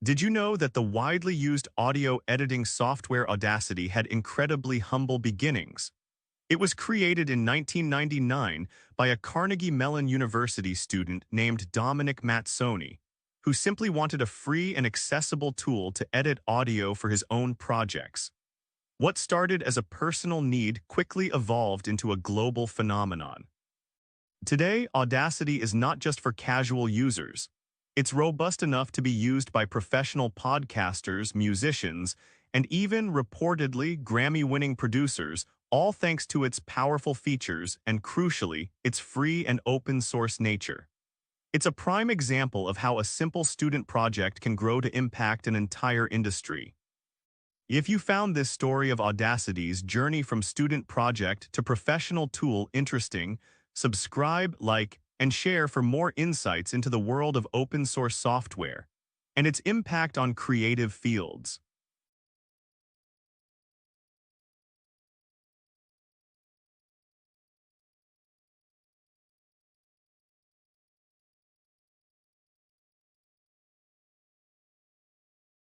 Did you know that the widely used audio editing software Audacity had incredibly humble beginnings? It was created in 1999 by a Carnegie Mellon University student named Dominic Mazzoni, who simply wanted a free and accessible tool to edit audio for his own projects. What started as a personal need quickly evolved into a global phenomenon. Today, Audacity is not just for casual users. It's robust enough to be used by professional podcasters, musicians, and even, reportedly, Grammy-winning producers, all thanks to its powerful features and, crucially, its free and open-source nature. It's a prime example of how a simple student project can grow to impact an entire industry. If you found this story of Audacity's journey from student project to professional tool interesting, subscribe, like, and share for more insights into the world of open-source software and its impact on creative fields.